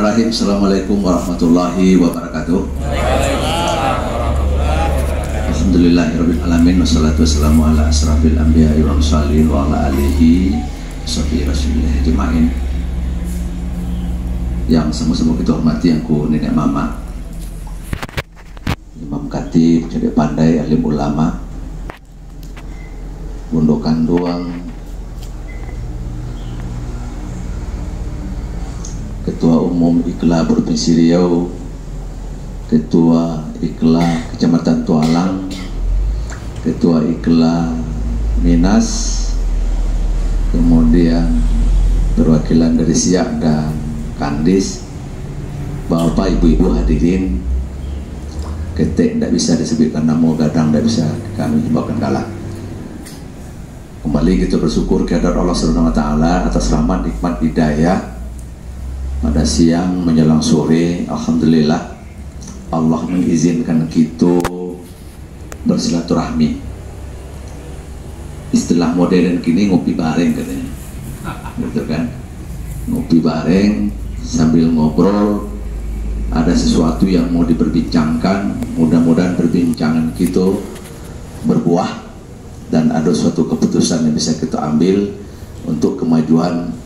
Bismillahirrahmanirrahim. Assalamualaikum warahmatullahi wabarakatuh. Alhamdulillahirabbil alamin wassalatu wassalamu ala asrafil anbiya'i wal mursalin wa ala alihi washabihi rasulillah ajmain. Yang sama-sama kita hormati yang ku nenek mama, Imam Khatib, Cedek Pandai, alim ulama, Bondo Kanduang, Ketua Umum IKLA Provinsi Riau, Ketua IKLA Kecamatan Tualang, Ketua IKLA Minas, kemudian perwakilan dari Siak dan Kandis, Bapak Ibu-Ibu hadirin, ketek tidak bisa disebutkan nama, gadang tidak bisa kami himbaukan kalah. Kembali kita bersyukur kehadirat Allah Subhanahu wa taala atas rahmat nikmat hidayah pada siang menjelang sore. Alhamdulillah Allah mengizinkan kita bersilaturahmi. Istilah modern kini ngopi bareng katanya, betul kan? Ngopi bareng sambil ngobrol, ada sesuatu yang mau diperbincangkan, mudah-mudahan perbincangan kita berbuah dan ada suatu keputusan yang bisa kita ambil untuk kemajuan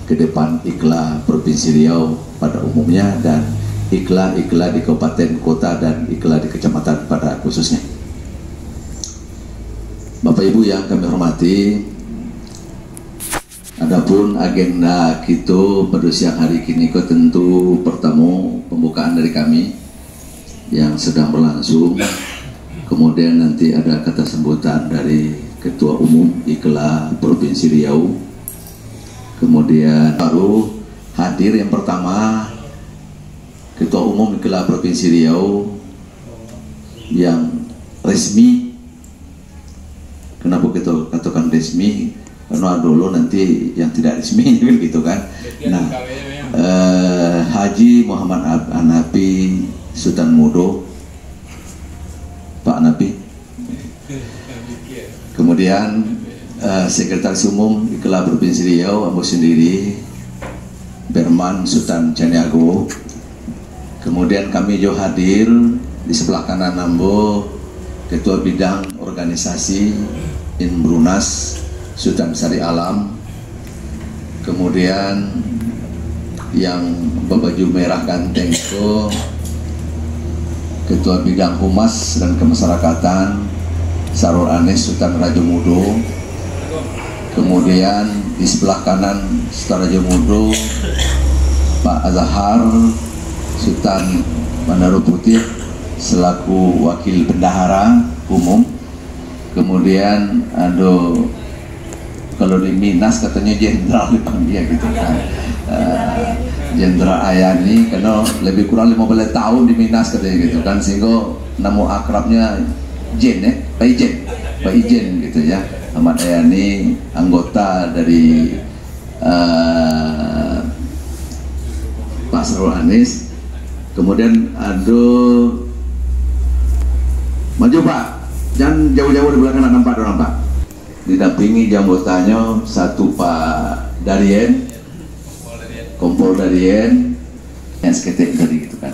ke depan IKLA Provinsi Riau pada umumnya dan IKLA di kabupaten kota dan IKLA di kecamatan pada khususnya. Bapak Ibu yang kami hormati, adapun agenda kita pada siang hari ini tentu pertama pembukaan dari kami yang sedang berlangsung, kemudian nanti ada kata sambutan dari Ketua Umum IKLA Provinsi Riau. Kemudian baru hadir yang pertama Ketua Umum IKLA Provinsi Riau yang resmi. Kenapa kita katakan resmi? Karena dulu nanti yang tidak resmi gitu kan. Nah, Haji Muhammad Hanafi Sultan Mudo, Pak Hanafi. Kemudian Sekretaris Umum IKLA Provinsi Riau, Ambo sendiri, Berman Sultan Caniago. Kemudian kami juga hadir di sebelah kanan Ambo, Ketua Bidang Organisasi Inbrunas Sultan Sari Alam. Kemudian yang berbaju merah ganteng itu Ketua Bidang Humas dan Kemasyarakatan Sarul Anis Sultan Raja Mudo. Kemudian di sebelah kanan Sultan Raja Mudo Pak Azhar Sultan Bandar Putih selaku Wakil Bendahara Umum. Kemudian ada kalau di Minas katanya Jenderal dipanggil gitu kan, Jenderal Ayani, karena lebih kurang 15 tahun di Minas katanya gitu kan, sehingga nama akrabnya Jen ya, Pak Ijen gitu ya. Ahmad Ayani, anggota dari Pak Sarul Anis. Kemudian ada, maju Pak, jangan jauh-jauh di belakang, nampak dong Pak. Didampingi anggotanya satu Pak Darien, Kompol Darien, yang seketek tadi gitu kan.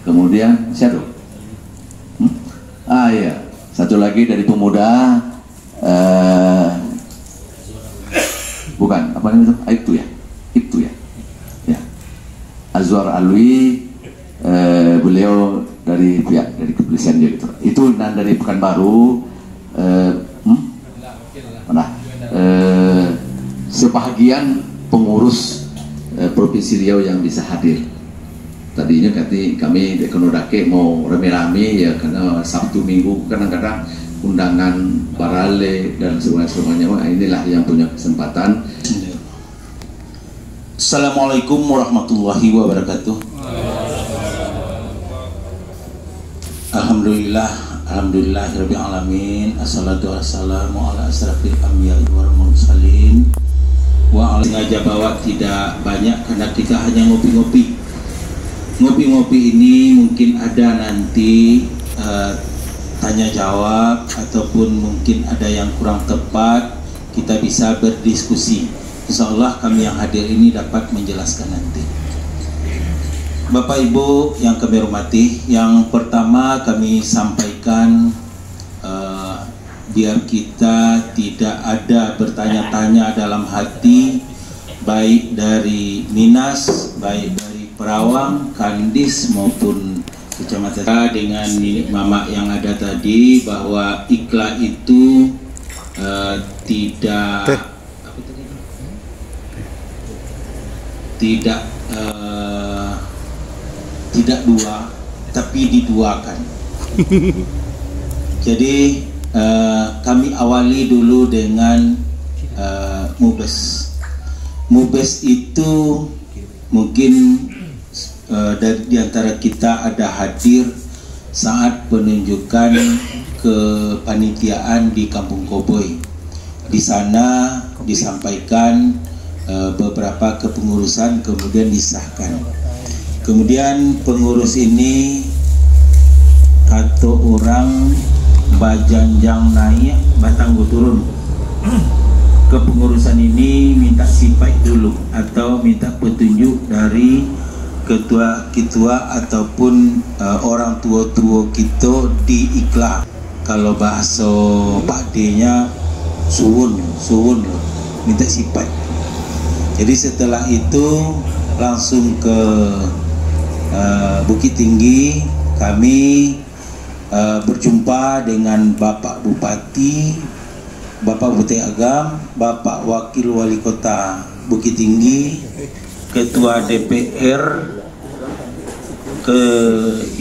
Kemudian siapa? Iya, satu lagi dari pemuda, bukan apa namanya itu ya, ya. Azwar Alwi, beliau dari pihak dari kepolisian gitu. Itu dan dari Pekanbaru, sebahagian pengurus Provinsi Riau yang bisa hadir. Tadinya kami di Konodake mau rame-rame ya, karena Sabtu Minggu kadang-kadang undangan barale dan semuanya. Inilah yang punya kesempatan. Assalamualaikum warahmatullahi wabarakatuh. Alhamdulillahirabbil alamin. Assalatu wassalamu ala asrafil anbiya'i wal mursalin. Wa sengaja bawa tidak banyak karena kita hanya ngopi-ngopi. Ngopi-ngopi ini mungkin ada nanti tanya jawab ataupun mungkin ada yang kurang tepat, kita bisa berdiskusi. Insya Allah kami yang hadir ini dapat menjelaskan nanti. Bapak Ibu yang kami hormati, yang pertama kami sampaikan biar kita tidak ada bertanya-tanya dalam hati, baik dari Minas, baik dari Perawang, Kandis maupun Kecamatan, dengan Mama yang ada tadi, bahwa Ikhla itu tidak dua, tapi diduakan. Jadi kami awali dulu dengan Mubes. Mubes itu mungkin di antara kita ada hadir saat penunjukan kepanitiaan di Kampung Koboi. Di sana disampaikan beberapa kepengurusan, kemudian disahkan. Kemudian pengurus ini atau orang bajanjang naik, batanggo turun. Kepengurusan ini minta sipai dulu atau minta petunjuk dari ketua-ketua ataupun orang tua-tua kita di Ikhla. Kalau bahasa pakdenya suwun minta sipai. Jadi setelah itu langsung ke Bukit Tinggi. Kami berjumpa dengan Bapak Bupati, Bapak Bupati Agam, Bapak Wakil Wali Kota Bukit Tinggi, Ketua DPR,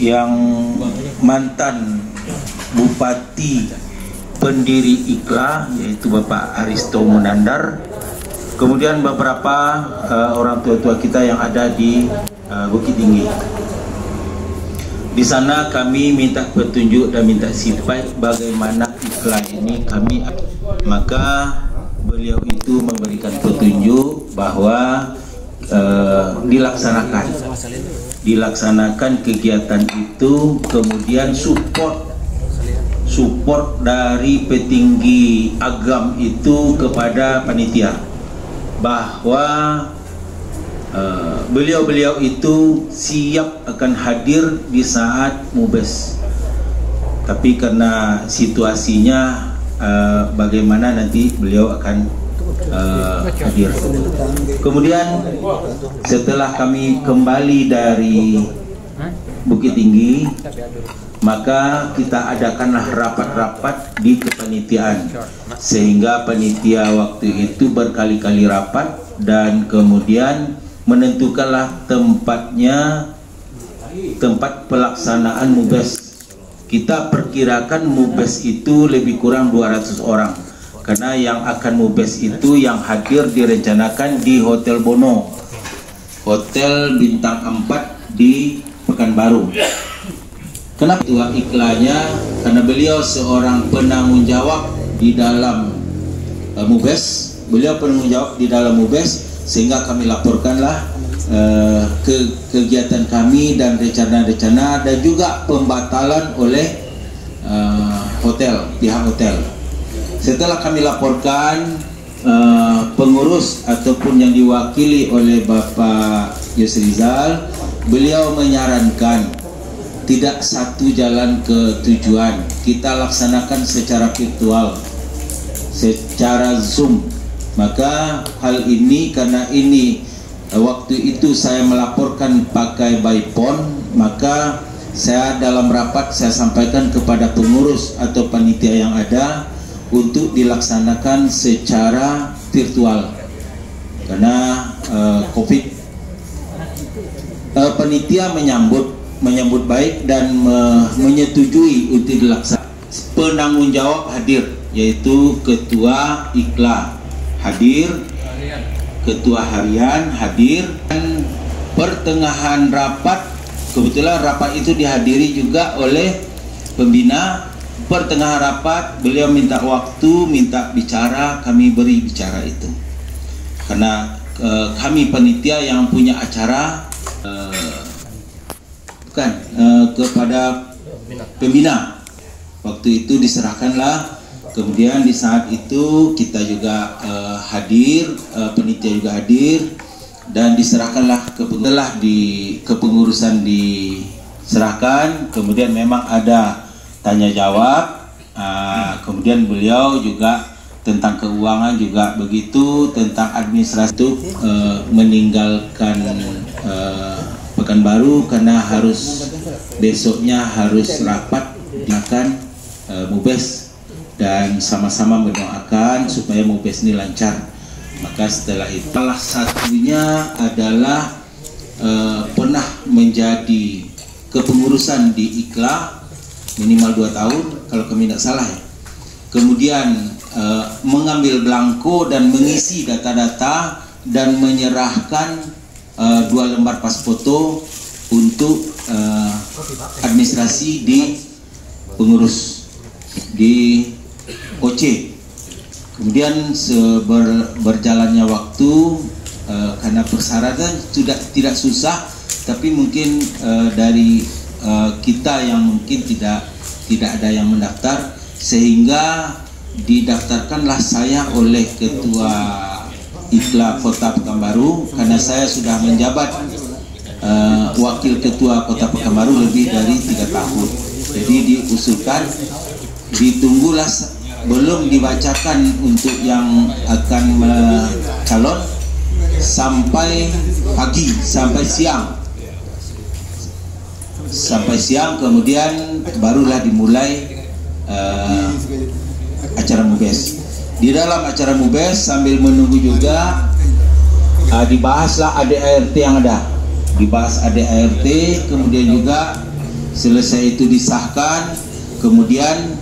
yang mantan Bupati pendiri Ikhla yaitu Bapak Aristo Munandar, kemudian beberapa orang tua-tua kita yang ada di Bukit Tinggi. Di sana kami minta petunjuk dan minta sipai bagaimana Ikhla ini kami. Maka beliau itu memberikan petunjuk bahwa dilaksanakan kegiatan itu, kemudian support dari petinggi agam itu kepada panitia, bahwa beliau-beliau itu siap akan hadir di saat Mubes, tapi karena situasinya bagaimana nanti beliau akan hadir. Kemudian setelah kami kembali dari Bukit Tinggi, maka kita adakanlah rapat-rapat di kepanitiaan, sehingga panitia waktu itu berkali-kali rapat dan kemudian menentukanlah tempat pelaksanaan Mubes. Kita perkirakan Mubes itu lebih kurang 200 orang, karena yang akan Mubes itu yang hadir direncanakan di Hotel Bono, Hotel Bintang 4 di Pekanbaru. Kenapa? Ketua Ikhlanya karena beliau seorang penanggung jawab di dalam Mubes. Beliau penanggung jawab di dalam Mubes, sehingga kami laporkanlah kegiatan kami dan rencana-rencana dan juga pembatalan oleh pihak hotel. Setelah kami laporkan, pengurus ataupun yang diwakili oleh Bapak Yusrizal, beliau menyarankan tidak satu jalan ke tujuan, kita laksanakan secara virtual, secara Zoom. Maka hal ini, karena ini waktu itu saya melaporkan pakai by phone, maka saya dalam rapat saya sampaikan kepada pengurus atau panitia yang ada untuk dilaksanakan secara virtual karena COVID. Panitia menyambut baik dan menyetujui untuk dilaksanakan. Penanggung jawab hadir, yaitu Ketua Ikhla hadir, Ketua Harian hadir, dan pertengahan rapat, kebetulan rapat itu dihadiri juga oleh pembina. Pertengahan rapat beliau minta waktu, minta bicara, kami beri bicara itu karena kami panitia yang punya acara kepada pembina. Waktu itu diserahkanlah. Kemudian di saat itu kita juga hadir, panitia juga hadir, dan diserahkanlah kepengurusan diserahkan, kemudian memang ada tanya jawab, kemudian beliau juga tentang keuangan juga begitu, tentang administrasi itu meninggalkan Pekanbaru karena besoknya harus rapat dengan Mubes dan sama-sama mendoakan supaya Mubes ini lancar. Maka setelah itu salah satunya adalah pernah menjadi kepengurusan di IKLA minimal 2 tahun kalau kami tidak salah ya. Kemudian mengambil belangko dan mengisi data-data dan menyerahkan 2 lembar pas foto untuk administrasi di pengurus di OC. Kemudian berjalannya waktu karena persyaratan sudah tidak susah, tapi mungkin dari kita yang mungkin tidak ada yang mendaftar, sehingga didaftarkanlah saya oleh Ketua IKLA Kota Pekanbaru karena saya sudah menjabat Wakil Ketua Kota Pekanbaru lebih dari 3 tahun. Jadi diusulkan, ditunggulah, belum dibacakan untuk yang akan calon sampai pagi, sampai siang, kemudian barulah dimulai acara Mubes. Di dalam acara Mubes sambil menunggu juga dibahaslah ADART yang ada, dibahas ADART, kemudian juga selesai itu disahkan, kemudian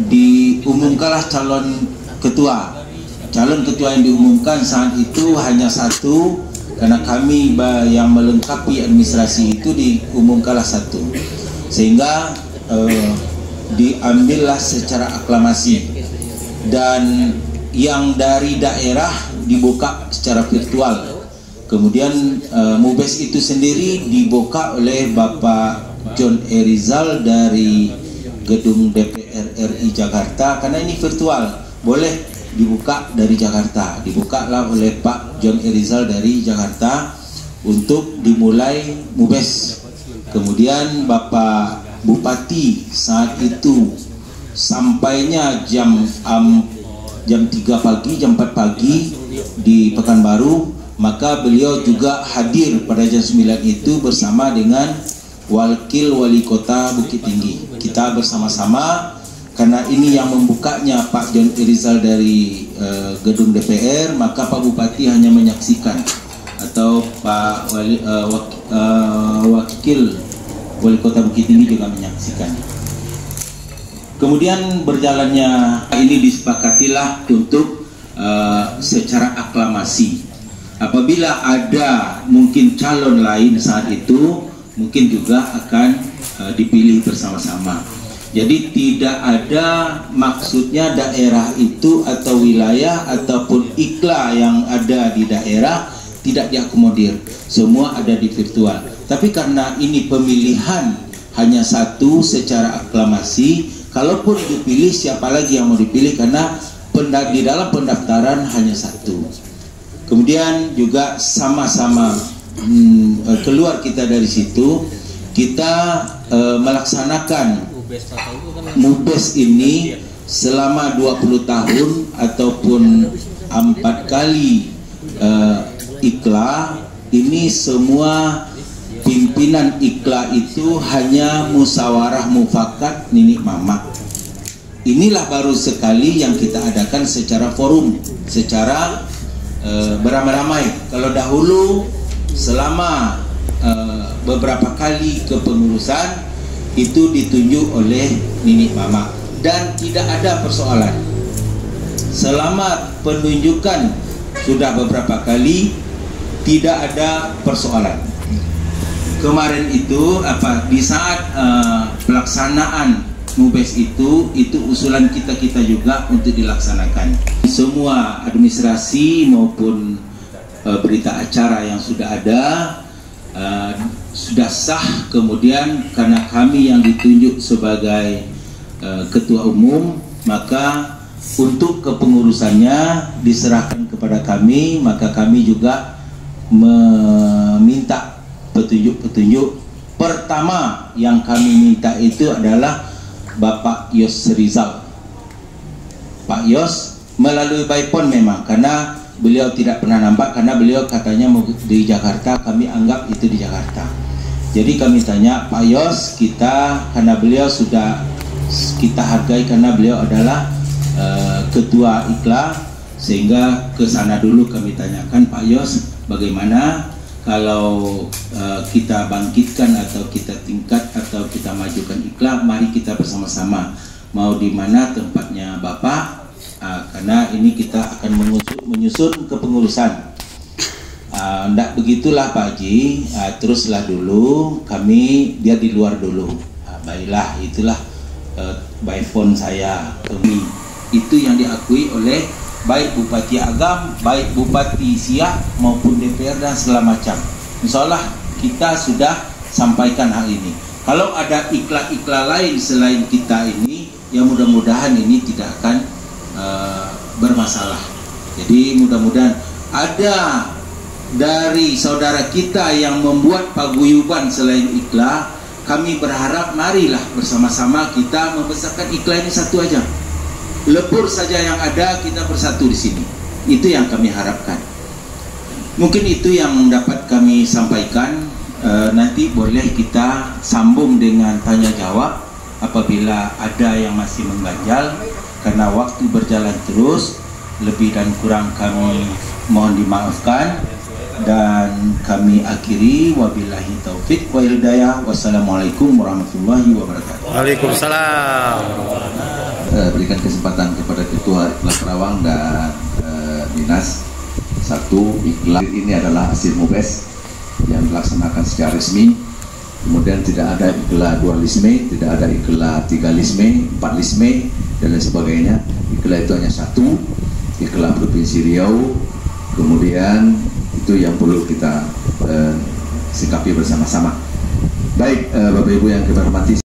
diumumkanlah calon ketua. Calon ketua yang diumumkan saat itu hanya 1, karena kami yang melengkapi administrasi itu diumumkanlah 1, sehingga diambillah secara aklamasi, dan yang dari daerah dibuka secara virtual. Kemudian Mubes itu sendiri dibuka oleh Bapak John E. Rizal dari Gedung DPR RI Jakarta, karena ini virtual, boleh dibuka dari Jakarta. Dibukalah oleh Pak John E. Rizal dari Jakarta untuk dimulai Mubes. Kemudian Bapak Bupati saat itu sampainya jam 3 pagi, jam 4 pagi di Pekanbaru, maka beliau juga hadir pada jam 9 itu bersama dengan Wakil Wali Kota Bukit Tinggi. Kita bersama-sama, karena ini yang membukanya Pak John E. Rizal dari Gedung DPR, maka Pak Bupati hanya menyaksikan, atau Pak Wakil Wali Kota Bukit Tinggi juga menyaksikan. Kemudian berjalannya ini disepakatilah untuk secara aklamasi. Apabila ada mungkin calon lain saat itu, mungkin juga akan dipilih bersama-sama. Jadi tidak ada maksudnya daerah itu atau wilayah ataupun IKLA yang ada di daerah tidak diakomodir, semua ada di virtual. Tapi karena ini pemilihan hanya 1 secara aklamasi, kalaupun dipilih siapa lagi yang mau dipilih, karena di dalam pendaftaran hanya 1. Kemudian juga sama-sama keluar kita dari situ, kita melaksanakan Mubes ini selama 20 tahun ataupun 4 kali IKLA. Ini semua pimpinan IKLA itu hanya musyawarah mufakat Nini Mama. Inilah baru sekali yang kita adakan secara forum, secara beramai-ramai. Kalau dahulu selama beberapa kali kepengurusan itu ditunjuk oleh Nini Mama dan tidak ada persoalan. Selama penunjukan sudah beberapa kali tidak ada persoalan. Kemarin itu di saat pelaksanaan Mubes itu usulan kita juga untuk dilaksanakan. Semua administrasi maupun berita acara yang sudah ada sudah sah. Kemudian karena kami yang ditunjuk sebagai ketua umum, maka untuk kepengurusannya diserahkan kepada kami, maka kami juga meminta petunjuk-petunjuk. Pertama yang kami minta itu adalah Bapak Yos Rizal. Pak Yos melalui by phone memang, karena beliau tidak pernah nampak, karena beliau katanya di Jakarta, kami anggap itu di Jakarta. Jadi kami tanya Pak Yos, karena beliau sudah kita hargai, karena beliau adalah ketua IKLA, sehingga ke sana dulu kami tanyakan, Pak Yos, bagaimana kalau kita bangkitkan atau kita tingkat atau kita majukan IKLA, mari kita bersama-sama. Mau di mana tempatnya Bapak? Karena ini kita akan menyusun kepengurusan. Nggak begitulah Pak Haji, teruslah dulu, dia di luar dulu. Baiklah, itulah by phone saya kami. Itu yang diakui oleh baik Bupati Agam, baik Bupati Siak maupun DPR dan segala macam. Insya Allah kita sudah sampaikan hal ini. Kalau ada IKLA-IKLA lain selain kita ini, ya mudah-mudahan ini tidak akan bermasalah. Jadi mudah-mudahan ada dari saudara kita yang membuat paguyuban selain IKLA. Kami berharap marilah bersama-sama kita membesarkan IKLA ini satu aja. Lebur saja yang ada, kita bersatu di sini. Itu yang kami harapkan. Mungkin itu yang dapat kami sampaikan. Nanti boleh kita sambung dengan tanya jawab apabila ada yang masih mengganjal, karena waktu berjalan terus. Lebih dan kurang kami mohon dimaafkan, dan kami akhiri wabillahi taufik wa hidayah. Wassalamualaikum warahmatullahi wabarakatuh. Waalaikumsalam. Berikan kesempatan kepada Ketua IKLA Karawang dan Dinas. Satu, IKLA ini adalah hasil MUBES yang dilaksanakan secara resmi. Kemudian tidak ada IKLA dualisme, tidak ada IKLA 3lisme, 4lisme, dan lain sebagainya. IKLA itu hanya satu, IKLA Provinsi Riau. Kemudian itu yang perlu kita sikapi bersama-sama. Baik, Bapak Ibu yang kami hormati.